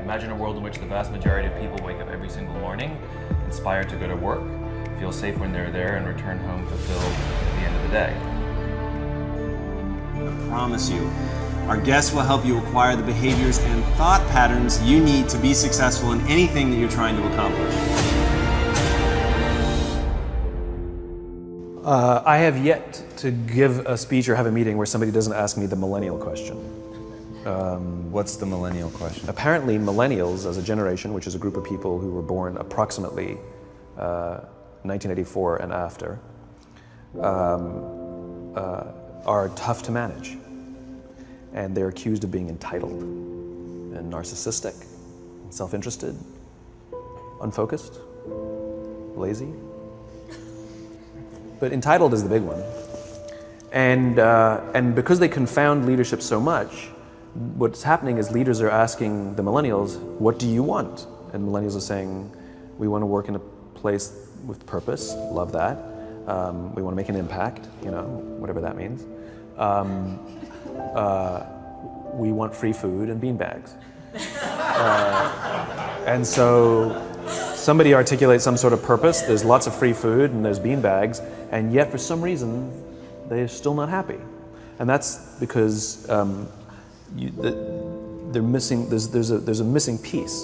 Imagine a world in which the vast majority of people wake up every single morning inspired to go to work, feel safe when they're there, and return home fulfilled at the end of the day. I promise you, our guests will help you acquire the behaviors and thought patterns you need to be successful in anything that you're trying to accomplish. I have yet to give a speech or have a meeting where somebody doesn't ask me the millennial question. What's the millennial question? Apparently millennials as a generation, which is a group of people who were born approximately 1984 and after, are tough to manage. And they're accused of being entitled and narcissistic, and self-interested, unfocused, lazy. But entitled is the big one. And because they confound leadership so much, what's happening is leaders are asking the millennials, what do you want? And millennials are saying, we want to work in a place with purpose, love that. We want to make an impact, you know, whatever that means. We want free food and beanbags. And so somebody articulates some sort of purpose, there's lots of free food and there's beanbags, and yet for some reason, they're still not happy. And that's because they're missing, there's a missing piece.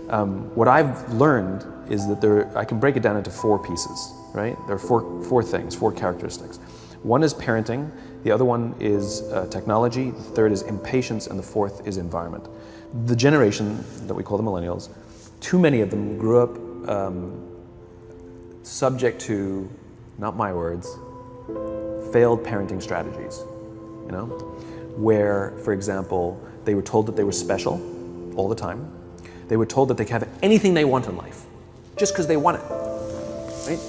What I've learned is that I can break it down into 4 pieces, right? There are four things, 4 characteristics. One is parenting, the other one is technology, the third is impatience, and the fourth is environment. The generation that we call the millennials, too many of them grew up subject to, not my words, failed parenting strategies, you know? Where, for example, they were told that they were special all the time. They were told that they could have anything they want in life, just because they want it, right?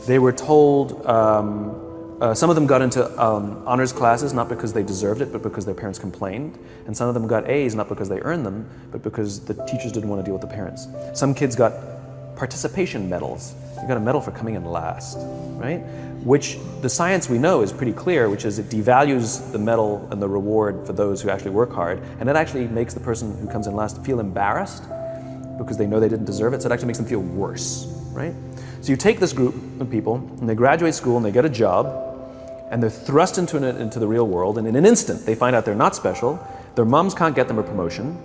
They were told, some of them got into honors classes, not because they deserved it, but because their parents complained. And some of them got A's, not because they earned them, but because the teachers didn't want to deal with the parents. Some kids got participation medals. You got a medal for coming in last, right? Which the science we know is pretty clear, which is it devalues the medal and the reward for those who actually work hard. And it actually makes the person who comes in last feel embarrassed because they know they didn't deserve it. So it actually makes them feel worse, right? So you take this group of people and they graduate school and they get a job, and they're thrust into the real world, and in an instant they find out they're not special, their moms can't get them a promotion,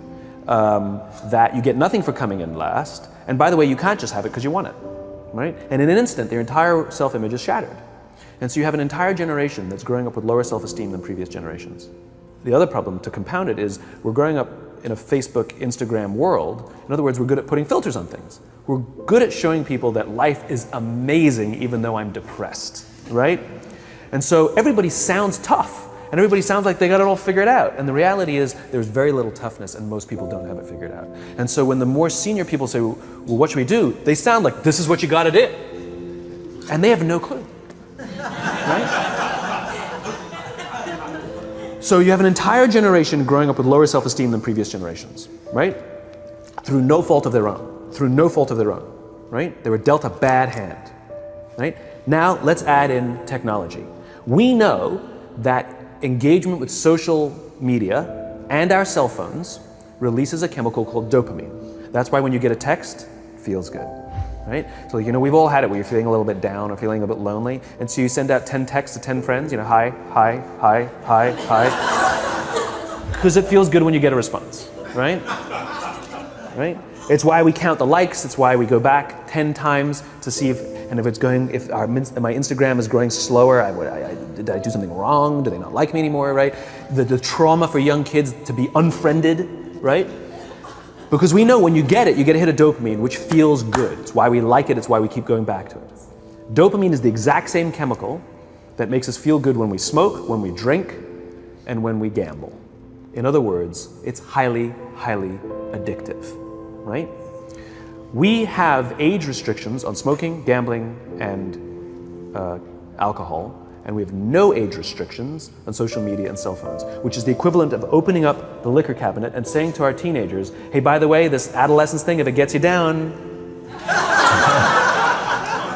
that you get nothing for coming in last, and by the way, you can't just have it because you want it, right? And in an instant, their entire self-image is shattered. And so you have an entire generation that's growing up with lower self-esteem than previous generations. The other problem, to compound it, is we're growing up in a Facebook, Instagram world. In other words, we're good at putting filters on things. We're good at showing people that life is amazing even though I'm depressed, right? And so everybody sounds tough, and everybody sounds like they got it all figured out. And the reality is there's very little toughness, and most people don't have it figured out. And so when the more senior people say, well, what should we do? They sound like, this is what you gotta do. And they have no clue, right? So you have an entire generation growing up with lower self-esteem than previous generations, right? Through no fault of their own, right? They were dealt a bad hand, right? Now let's add in technology. We know that engagement with social media and our cell phones releases a chemical called dopamine. That's why when you get a text, it feels good, right? So, you know, we've all had it where you're feeling a little bit down or feeling a bit lonely, and so you send out 10 texts to 10 friends, you know, hi, hi, hi, hi, hi, because it feels good when you get a response, right? Right? It's why we count the likes, it's why we go back 10 times to see if my Instagram is growing slower, did I do something wrong? Do they not like me anymore, right? The trauma for young kids to be unfriended, right? Because we know when you get a hit of dopamine, which feels good. It's why we like it, it's why we keep going back to it. Dopamine is the exact same chemical that makes us feel good when we smoke, when we drink, and when we gamble. In other words, it's highly, highly addictive, right? We have age restrictions on smoking, gambling, and alcohol, and we have no age restrictions on social media and cell phones, which is the equivalent of opening up the liquor cabinet and saying to our teenagers, hey, by the way, this adolescence thing, if it gets you down.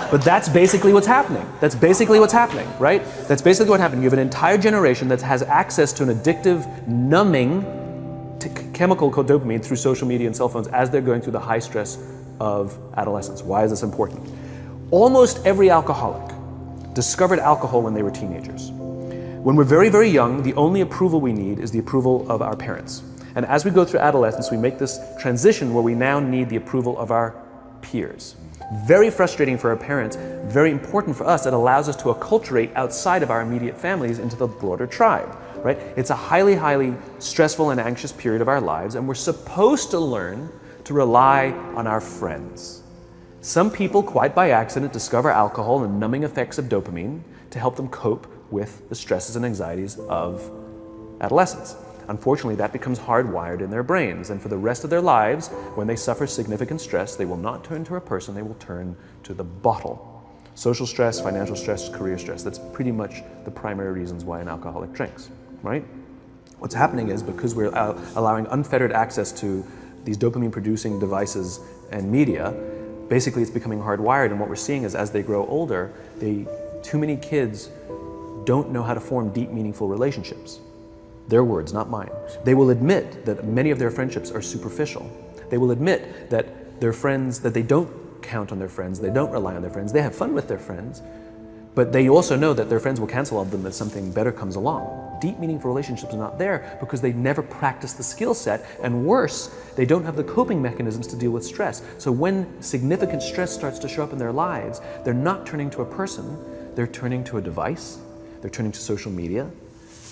But that's basically what's happening. That's basically what's happening, right? That's basically what happened. You have an entire generation that has access to an addictive, numbing chemical called dopamine through social media and cell phones as they're going through the high stress of adolescence. Why is this important? Almost every alcoholic discovered alcohol when they were teenagers. When we're very, very young, the only approval we need is the approval of our parents. And as we go through adolescence, we make this transition where we now need the approval of our peers. Very frustrating for our parents, very important for us. It allows us to acculturate outside of our immediate families into the broader tribe, right? It's a highly, highly stressful and anxious period of our lives, and we're supposed to learn to rely on our friends. Some people, quite by accident, discover alcohol and numbing effects of dopamine to help them cope with the stresses and anxieties of adolescence. Unfortunately, that becomes hardwired in their brains, and for the rest of their lives, when they suffer significant stress, they will not turn to a person, they will turn to the bottle. Social stress, financial stress, career stress, that's pretty much the primary reasons why an alcoholic drinks, right? What's happening is because we're allowing unfettered access to these dopamine-producing devices and media, basically it's becoming hardwired, and what we're seeing is as they grow older, too many kids don't know how to form deep, meaningful relationships. Their words, not mine. They will admit that many of their friendships are superficial. They will admit that their friends, that they don't count on their friends, they don't rely on their friends, they have fun with their friends, but they also know that their friends will cancel on them if something better comes along. Deep, meaningful relationships are not there because they never practice the skill set, and worse, they don't have the coping mechanisms to deal with stress. So when significant stress starts to show up in their lives, they're not turning to a person, they're turning to a device, they're turning to social media,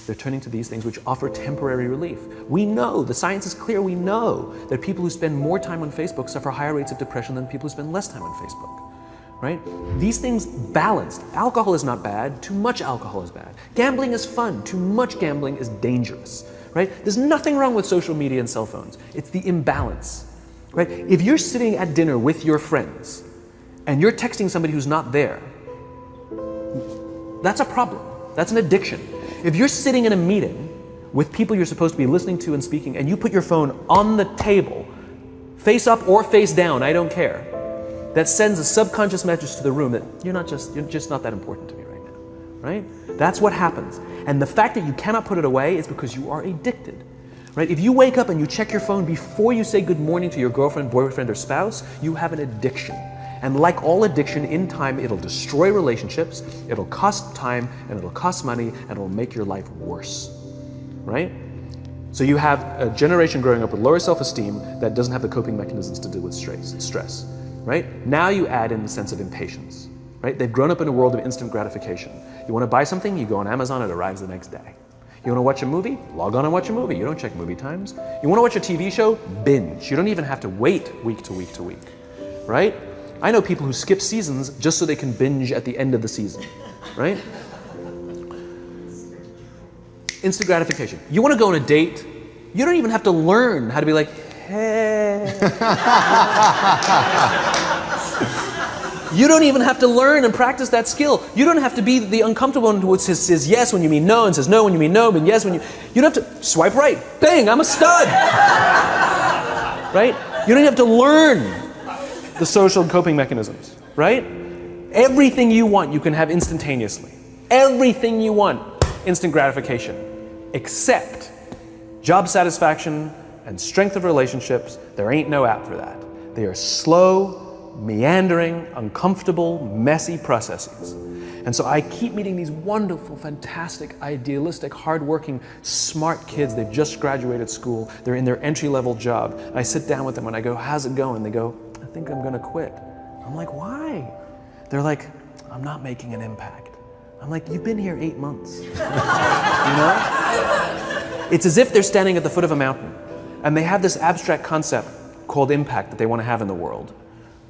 they're turning to these things which offer temporary relief. We know, the science is clear, we know that people who spend more time on Facebook suffer higher rates of depression than people who spend less time on Facebook, right? These things balanced. Alcohol is not bad, too much alcohol is bad. Gambling is fun, too much gambling is dangerous, right? There's nothing wrong with social media and cell phones. It's the imbalance, right? If you're sitting at dinner with your friends and you're texting somebody who's not there, that's a problem. That's an addiction. If you're sitting in a meeting with people you're supposed to be listening to and speaking, and you put your phone on the table, face up or face down, I don't care, that sends a subconscious message to the room that you're just not that important to me right now, right? That's what happens. And the fact that you cannot put it away is because you are addicted, right? If you wake up and you check your phone before you say good morning to your girlfriend, boyfriend, or spouse, you have an addiction. And like all addiction, in time, it'll destroy relationships, it'll cost time, and it'll cost money, and it'll make your life worse, right? So you have a generation growing up with lower self-esteem that doesn't have the coping mechanisms to deal with stress, right? Now you add in the sense of impatience, right? They've grown up in a world of instant gratification. You want to buy something, you go on Amazon, it arrives the next day. You want to watch a movie? Log on and watch a movie. You don't check movie times. You want to watch a TV show? Binge. You don't even have to wait week to week to week, right? I know people who skip seasons just so they can binge at the end of the season, right? Instant gratification. You want to go on a date, you don't even have to learn how to be like, hey. You don't even have to learn and practice that skill. You don't have to be the uncomfortable one who says yes when you mean no and says no when you mean no, but yes when you don't have to swipe right. Bang, I'm a stud. Right? You don't have to learn the social coping mechanisms, right? Everything you want, you can have instantaneously. Everything you want, instant gratification, except job satisfaction and strength of relationships. There ain't no app for that. They are slow, meandering, uncomfortable, messy processes. And so I keep meeting these wonderful, fantastic, idealistic, hardworking, smart kids. They've just graduated school. They're in their entry-level job. I sit down with them and I go, how's it going? They go, I think I'm gonna quit. I'm like, why? They're like, I'm not making an impact. I'm like, you've been here 8 months. You know? It's as if they're standing at the foot of a mountain and they have this abstract concept called impact that they want to have in the world,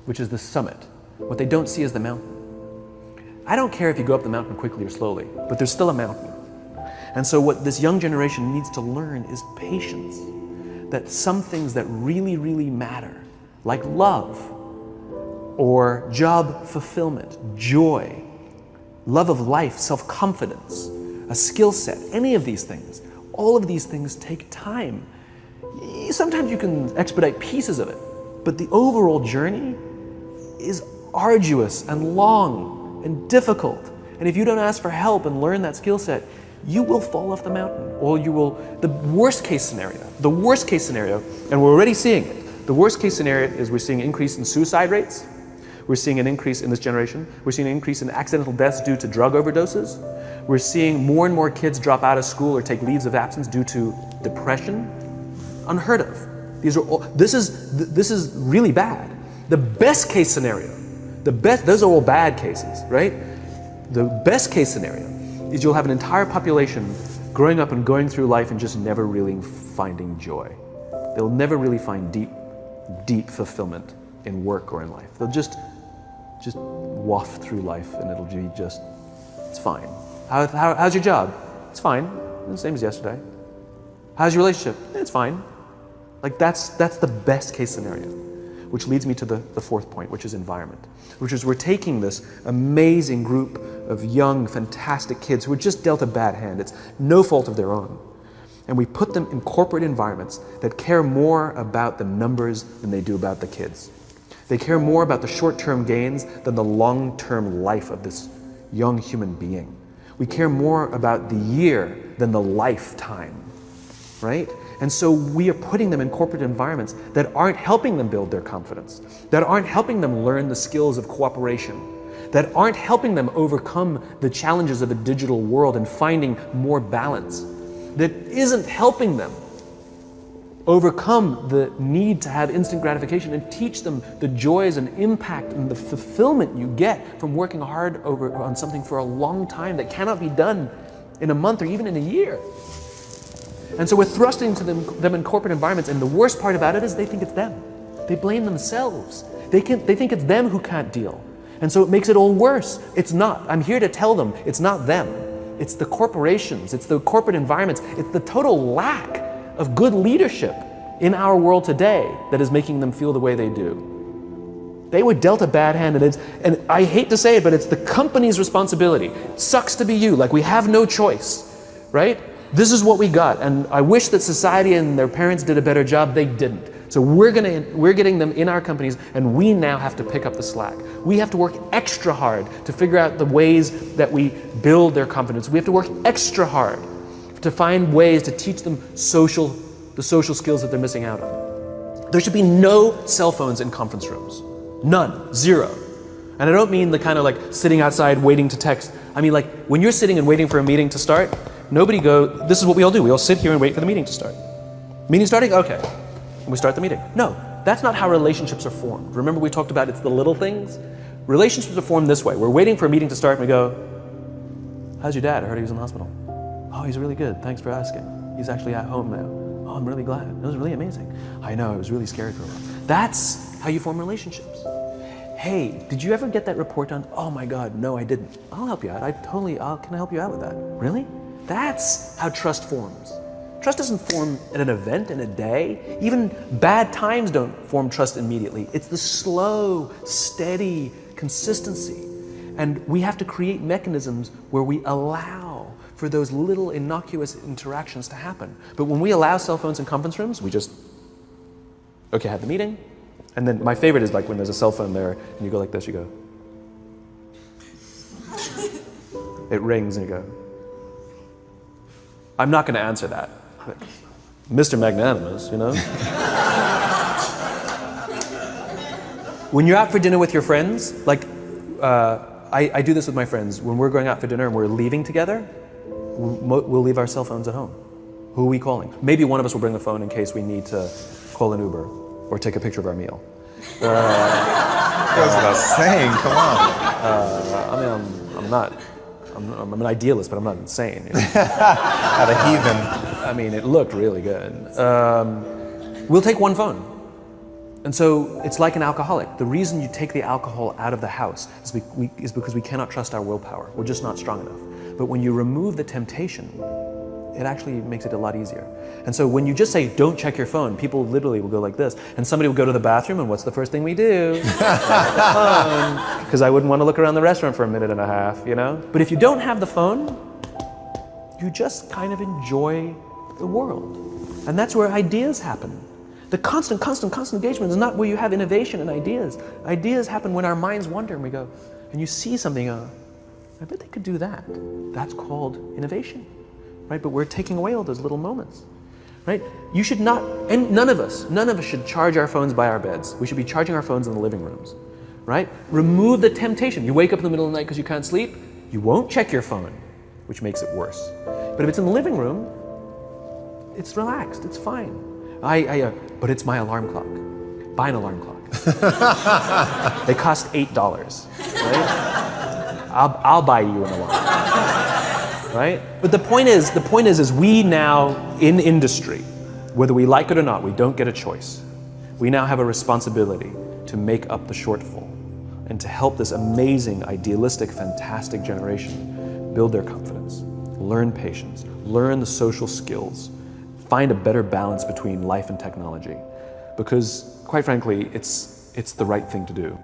which is the summit. What they don't see is the mountain. I don't care if you go up the mountain quickly or slowly, but there's still a mountain. And so what this young generation needs to learn is patience. That some things that really, really matter, like love, or job fulfillment, joy, love of life, self-confidence, a skill set, any of these things, all of these things take time. Sometimes you can expedite pieces of it, but the overall journey is arduous and long and difficult. And if you don't ask for help and learn that skill set, you will fall off the mountain, or you will, the worst case scenario, and we're already seeing it. The worst case scenario is we're seeing an increase in suicide rates. We're seeing an increase in this generation. We're seeing an increase in accidental deaths due to drug overdoses. We're seeing more and more kids drop out of school or take leaves of absence due to depression. Unheard of. This is really bad. The best case scenario, those are all bad cases, right? The best case scenario is you'll have an entire population growing up and going through life and just never really finding joy. They'll never really find deep fulfillment in work or in life. They'll just waft through life and it'll be just, it's fine. How's your job? It's fine, the same as yesterday. How's your relationship? It's fine. Like that's the best case scenario, which leads me to the fourth point, which is environment, which is we're taking this amazing group of young, fantastic kids who were just dealt a bad hand. It's no fault of their own. And we put them in corporate environments that care more about the numbers than they do about the kids. They care more about the short-term gains than the long-term life of this young human being. We care more about the year than the lifetime, right? And so we are putting them in corporate environments that aren't helping them build their confidence, that aren't helping them learn the skills of cooperation, that aren't helping them overcome the challenges of a digital world and finding more balance, that isn't helping them overcome the need to have instant gratification and teach them the joys and impact and the fulfillment you get from working hard on something for a long time that cannot be done in a month or even in a year. And so we're thrusting to them in corporate environments, and the worst part about it is they think it's them. They blame themselves. They think it's them who can't deal. And so it makes it all worse. It's not. I'm here to tell them it's not them. It's the corporations, it's the corporate environments, it's the total lack of good leadership in our world today that is making them feel the way they do. They were dealt a bad hand, and I hate to say it, but it's the company's responsibility. It sucks to be you, like we have no choice, right? This is what we got, and I wish that society and their parents did a better job. They didn't. So we're getting them in our companies, and we now have to pick up the slack. We have to work extra hard to figure out the ways that we build their confidence. We have to work extra hard to find ways to teach them the social skills that they're missing out on. There should be no cell phones in conference rooms. None. Zero. And I don't mean the kind of like sitting outside waiting to text. I mean like when you're sitting and waiting for a meeting to start, this is what we all do. We all sit here and wait for the meeting to start. Meeting starting? Okay. And we start the meeting. No, that's not how relationships are formed. Remember we talked about it's the little things? Relationships are formed this way. We're waiting for a meeting to start and we go, how's your dad? I heard he was in the hospital. Oh, he's really good. Thanks for asking. He's actually at home now. Oh, I'm really glad. It was really amazing. I know, I was really scared for a while. That's how you form relationships. Hey, did you ever get that report done? Oh my God, no, I didn't. I'll help you out. Can I help you out with that? Really? That's how trust forms. Trust doesn't form at an event in a day. Even bad times don't form trust immediately. It's the slow, steady consistency. And we have to create mechanisms where we allow for those little innocuous interactions to happen. But when we allow cell phones in conference rooms, we just, okay, have the meeting. And then my favorite is like when there's a cell phone there and you go like this, you go. It rings and you go. I'm not going to answer that. Mr. Magnanimous, you know? When you're out for dinner with your friends, like I do this with my friends. When we're going out for dinner and we're leaving together, we'll leave our cell phones at home. Who are we calling? Maybe one of us will bring the phone in case we need to call an Uber or take a picture of our meal. Goes without saying, come on. I'm an idealist, but I'm not insane. You know? At a heathen. I mean, it looked really good. We'll take one phone. And so it's like an alcoholic. The reason you take the alcohol out of the house is because we cannot trust our willpower. We're just not strong enough. But when you remove the temptation, it actually makes it a lot easier. And so when you just say, don't check your phone, people literally will go like this. And somebody will go to the bathroom, and what's the first thing we do? Because I wouldn't want to look around the restaurant for a minute and a half, you know? But if you don't have the phone, you just kind of enjoy the world. And that's where ideas happen. The constant engagement is not where you have innovation and ideas. Ideas happen when our minds wander and we go, and you see something, I bet they could do that. That's called innovation. right? But we're taking away all those little moments, right? You should not, and none of us should charge our phones by our beds. We should be charging our phones in the living rooms, right? Remove the temptation. You wake up in the middle of the night because you can't sleep, you won't check your phone, which makes it worse. But if it's in the living room, it's relaxed, it's fine. But it's my alarm clock. Buy an alarm clock. They cost $8, right? I'll buy you an alarm, right? But the point is we now in industry, whether we like it or not, we don't get a choice. We now have a responsibility to make up the shortfall and to help this amazing, idealistic, fantastic generation build their confidence, learn patience, learn the social skills, find a better balance between life and technology. Because, quite frankly, it's the right thing to do.